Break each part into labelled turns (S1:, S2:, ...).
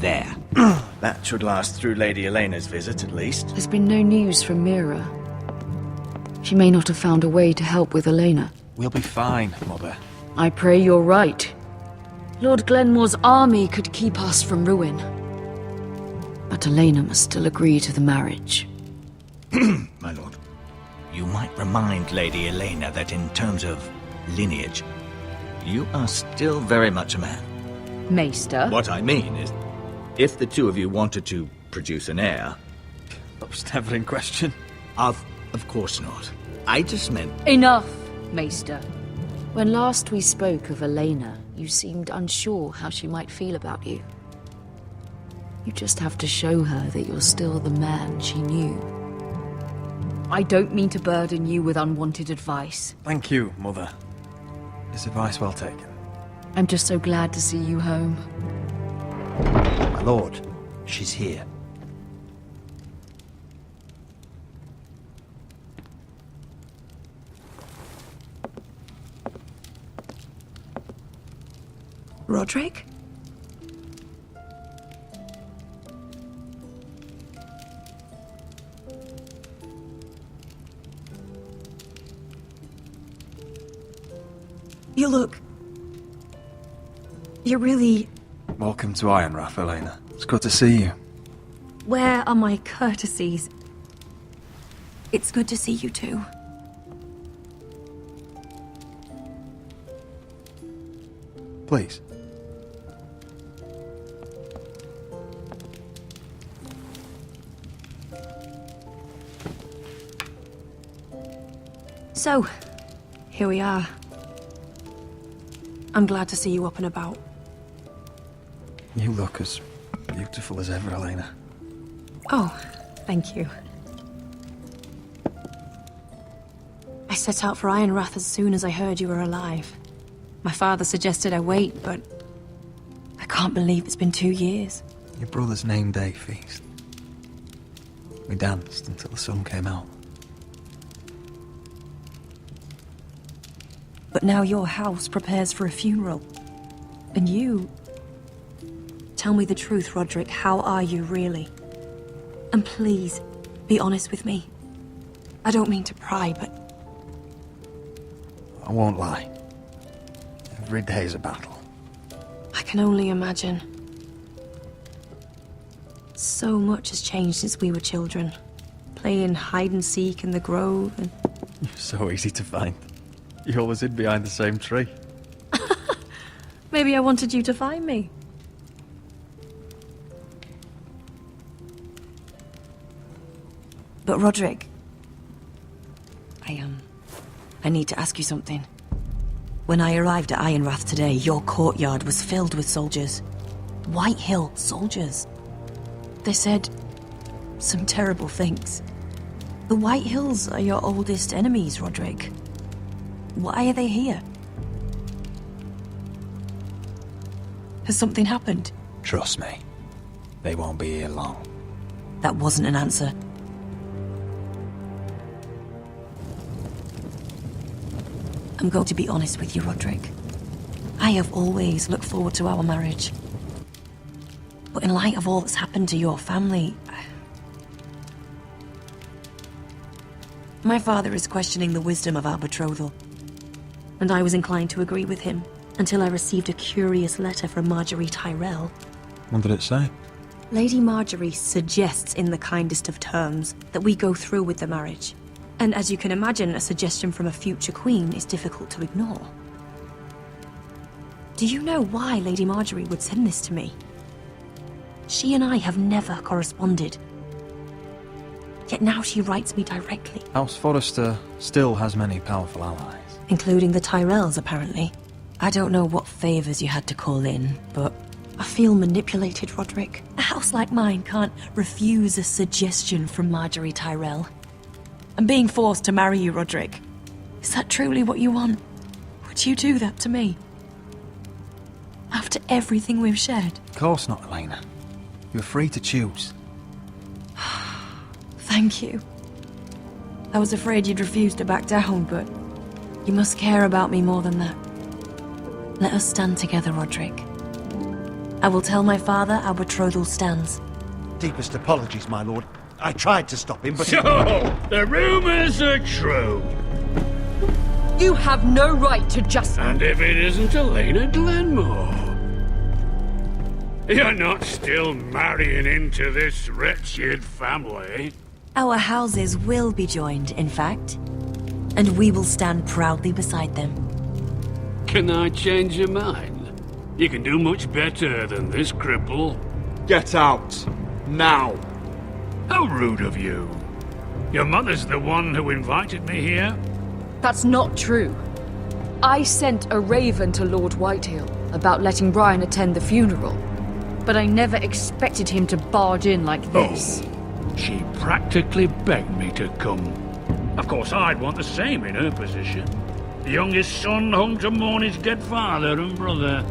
S1: there.
S2: That should last through Lady Elena's visit, at least.
S3: There's been no news from Mira. She may not have found a way to help with Elena.
S4: We'll be fine, Mother.
S3: I pray you're right. Lord Glenmore's army could keep us from ruin. But Elena must still agree to the marriage.
S1: My lord. You might remind Lady Elena that in terms of lineage, you are still very much a man.
S3: Maester?
S1: What I mean is, if the two of you wanted to produce an heir...
S4: That was never in question.
S1: Of course not. I just meant...
S3: Enough, Maester. When last we spoke of Elena, you seemed unsure how she might feel about you. You just have to show her that you're still the man she knew. I don't mean to burden you with unwanted advice.
S4: Thank you, Mother. It's advice well taken.
S3: I'm just so glad to see you home.
S5: My lord, she's here.
S6: Roderick? You look... You're really...
S4: Welcome to Ironrath, Elena. It's good to see you.
S6: Where are my courtesies? It's good to see you too.
S4: Please.
S6: So, here we are. I'm glad to see you up and about.
S4: You look as beautiful as ever, Elena.
S6: Oh, thank you. I set out for Ironrath as soon as I heard you were alive. My father suggested I wait, but I can't believe it's been 2 years.
S4: Your brother's name day feast. We danced until the sun came out.
S6: But now your house prepares for a funeral. And you... Tell me the truth, Roderick. How are you, really? And please, be honest with me. I don't mean to pry, but...
S4: I won't lie. Every day's a battle.
S6: I can only imagine. So much has changed since we were children. Playing hide and seek in the grove and...
S4: You're so easy to find. You always hid behind the same tree.
S6: Maybe I wanted you to find me. But Roderick... I need to ask you something. When I arrived at Ironrath today, your courtyard was filled with soldiers. Whitehill soldiers. They said some terrible things. The Whitehills are your oldest enemies, Roderick. Why are they here? Has something happened?
S5: Trust me, they won't be here long.
S6: That wasn't an answer. I'm going to be honest with you, Roderick. I have always looked forward to our marriage. But in light of all that's happened to your family... My father is questioning the wisdom of our betrothal. And I was inclined to agree with him, until I received a curious letter from Marjorie Tyrell.
S4: What did it say?
S6: Lady Marjorie suggests in the kindest of terms that we go through with the marriage. And as you can imagine, a suggestion from a future queen is difficult to ignore. Do you know why Lady Marjorie would send this to me? She and I have never corresponded. Yet now she writes me directly.
S4: House Forrester still has many powerful allies.
S6: Including the Tyrells, apparently. I don't know what favors you had to call in, but I feel manipulated, Roderick. A house like mine can't refuse a suggestion from Marjorie Tyrell. I'm being forced to marry you, Roderick. Is that truly what you want? Would you do that to me? After everything we've shared?
S4: Of course not, Elena. You're free to choose.
S6: Thank you. I was afraid you'd refuse to back down, but you must care about me more than that. Let us stand together, Roderick. I will tell my father our betrothal stands.
S7: Deepest apologies, my lord. I tried to stop him, but...
S8: So, the rumors are true.
S3: You have no right to just...
S8: And if it isn't Elena Glenmore? You're not still marrying into this wretched family?
S6: Our houses will be joined, in fact. And we will stand proudly beside them.
S8: Can I change your mind? You can do much better than this cripple.
S9: Get out. Now.
S8: How rude of you. Your mother's the one who invited me here?
S3: That's not true. I sent a raven to Lord Whitehill about letting Ryan attend the funeral. But I never expected him to barge in like this.
S8: Oh, she practically begged me to come. Of course, I'd want the same in her position. The youngest son home to mourn his dead father and brother.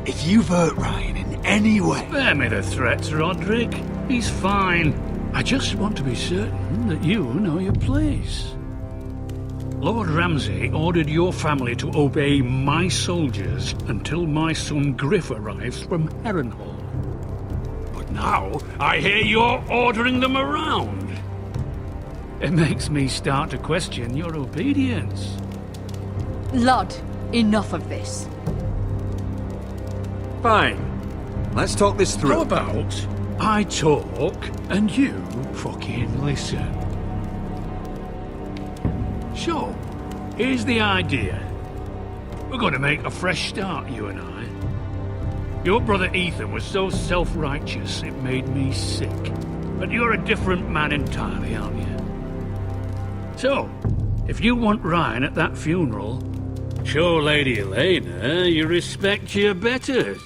S9: If you've hurt Ryan in any way...
S8: Spare me the threats, Roderick. He's fine. I just want to be certain that you know your place. Lord Ramsay ordered your family to obey my soldiers until my son Griff arrives from Harrenhal. But now, I hear you're ordering them around. It makes me start to question your obedience.
S3: Lud, enough of this.
S9: Fine. Let's talk this through.
S8: How about I talk and you fucking listen? So, here's the idea. We're going to make a fresh start, you and I. Your brother Ethan was so self-righteous it made me sick. But you're a different man entirely, aren't you? So, if you want Ryan at that funeral, show Lady Elena you respect your betters.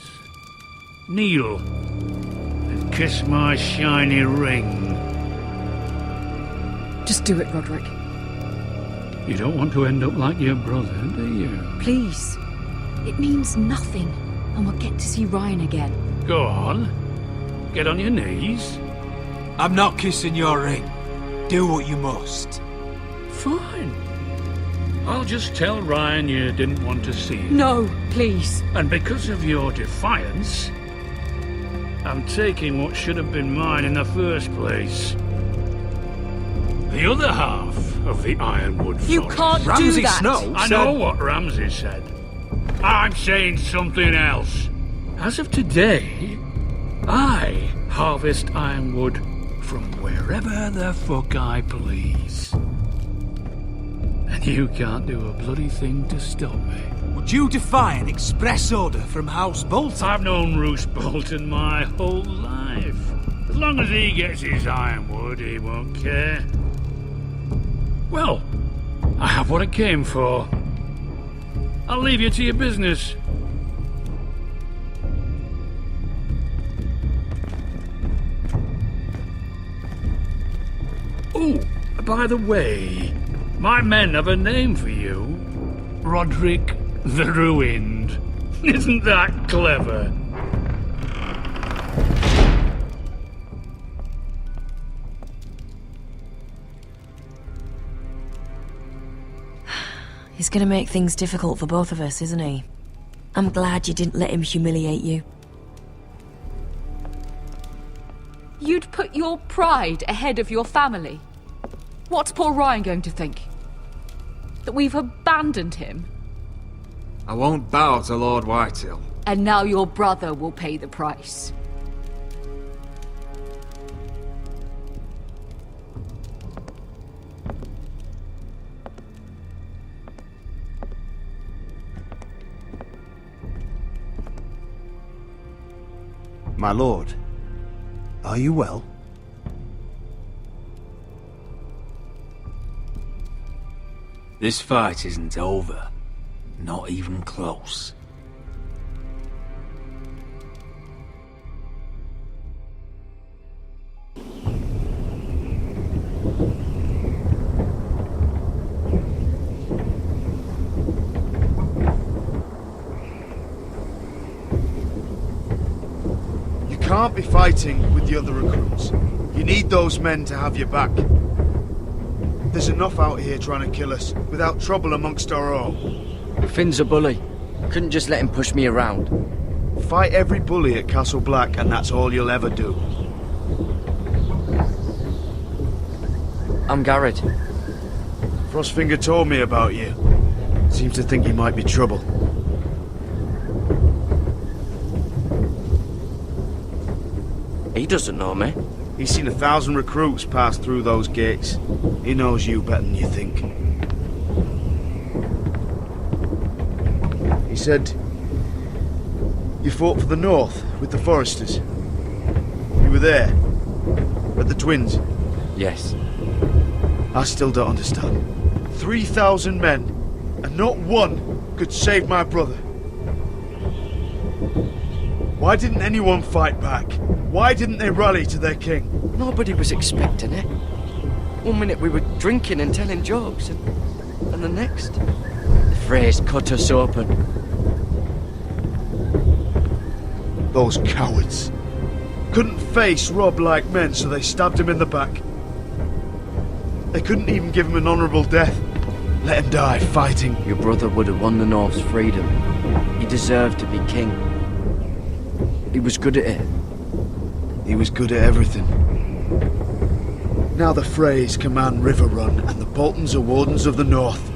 S8: Kneel and kiss my shiny ring.
S3: Just do it, Roderick.
S8: You don't want to end up like your brother, do you?
S3: Please. It means nothing, and we'll get to see Ryan again.
S8: Go on. Get on your knees.
S9: I'm not kissing your ring. Do what you must.
S8: Fine. I'll just tell Ryan you didn't want to see him.
S3: No, please.
S8: And because of your defiance, I'm taking what should have been mine in the first place. The other half of the Ironwood Forest.
S3: You can't
S9: Ramsay
S3: do that.
S9: Snow
S8: I know what Ramsay said. I'm saying something else. As of today, I harvest ironwood from wherever the fuck I please. And you can't do a bloody thing to stop me.
S9: Would you defy an express order from House Bolton?
S8: I've known Roose Bolton my whole life. As long as he gets his ironwood, he won't care. Well, I have what I came for. I'll leave you to your business. Oh, by the way, my men have a name for you. Roderick the Ruined. Isn't that clever?
S6: He's gonna make things difficult for both of us, isn't he? I'm glad you didn't let him humiliate you.
S3: You'd put your pride ahead of your family. What's poor Ryan going to think? That we've abandoned him?
S9: I won't bow to Lord Whitehill.
S3: And now your brother will pay the price.
S7: My lord, are you well?
S5: This fight isn't over. Not even close.
S10: You can't be fighting with the other recruits. You need those men to have your back. There's enough out here trying to kill us, without trouble amongst our own.
S2: Finn's a bully. I couldn't just let him push me around.
S10: Fight every bully at Castle Black, and that's all you'll ever do.
S11: I'm Garrett.
S10: Frostfinger told me about you. Seems to think you might be trouble.
S11: He doesn't know me.
S10: He's seen 1,000 recruits pass through those gates. He knows you better than you think. He said you fought for the North with the Foresters. You were there at the Twins.
S11: Yes.
S10: I still don't understand. 3,000 men, and not one could save my brother. Why didn't anyone fight back? Why didn't they rally to their king?
S11: Nobody was expecting it. One minute we were drinking and telling jokes, and the next, the Freys cut us open.
S10: Those cowards couldn't face Robb like men, so they stabbed him in the back. They couldn't even give him an honourable death. Let him die fighting.
S11: Your brother would have won the North's freedom. He deserved to be king. He was good at it.
S10: He was good at everything. Now the Freys command Riverrun, and the Boltons are Wardens of the North.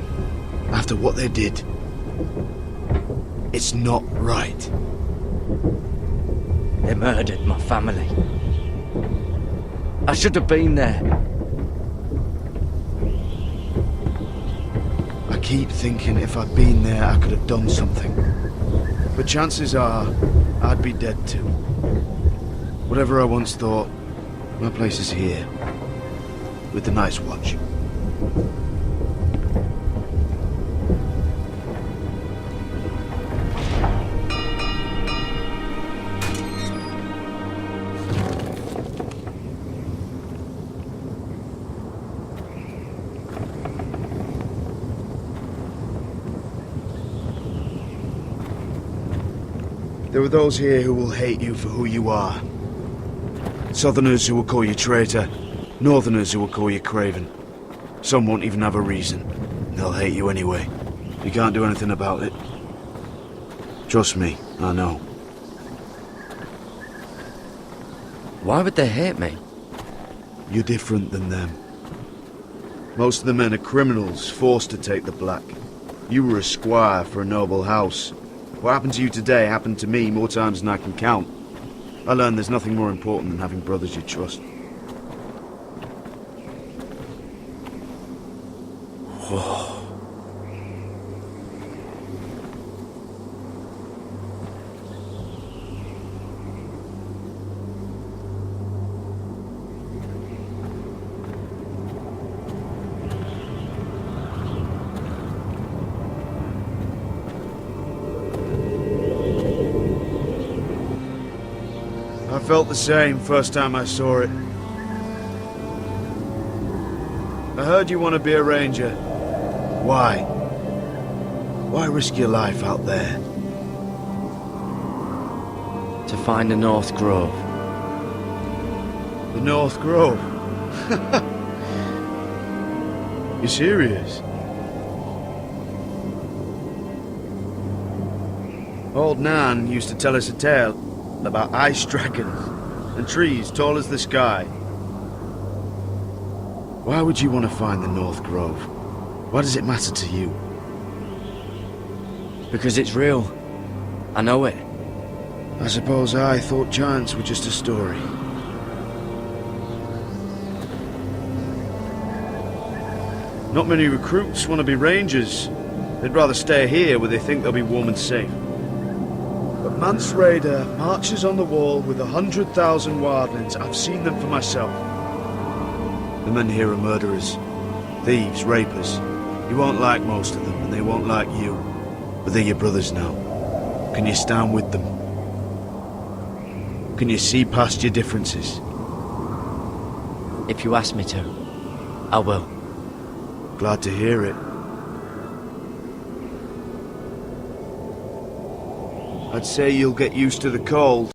S10: After what they did, it's not right.
S11: They murdered my family. I should have been there.
S10: I keep thinking if I'd been there, I could have done something. But chances are, I'd be dead too. Whatever I once thought, my place is here. With the Night's Watch. There are those here who will hate you for who you are. Southerners who will call you traitor, Northerners who will call you craven. Some won't even have a reason. They'll hate you anyway. You can't do anything about it. Trust me, I know.
S11: Why would they hate me?
S10: You're different than them. Most of the men are criminals, forced to take the black. You were a squire for a noble house. What happened to you today happened to me more times than I can count. I learned there's nothing more important than having brothers you trust.
S11: Whoa.
S10: I felt the same first time I saw it. I heard you want to be a ranger. Why? Why risk your life out there?
S11: To find the North Grove.
S10: The North Grove? You serious? Old Nan used to tell us a tale about ice dragons and trees tall as the sky. Why would you want to find the North Grove? Why does it matter to you?
S11: Because it's real. I know it.
S10: I suppose I thought giants were just a story. Not many recruits want to be rangers. They'd rather stay here where they think they'll be warm and safe. But Mance Rayder marches on the wall with 100,000 wildlings. I've seen them for myself. The men here are murderers, thieves, rapers. You won't like most of them, and they won't like you. But they're your brothers now. Can you stand with them? Can you see past your differences?
S11: If you ask me to, I will.
S10: Glad to hear it. I'd say you'll get used to the cold.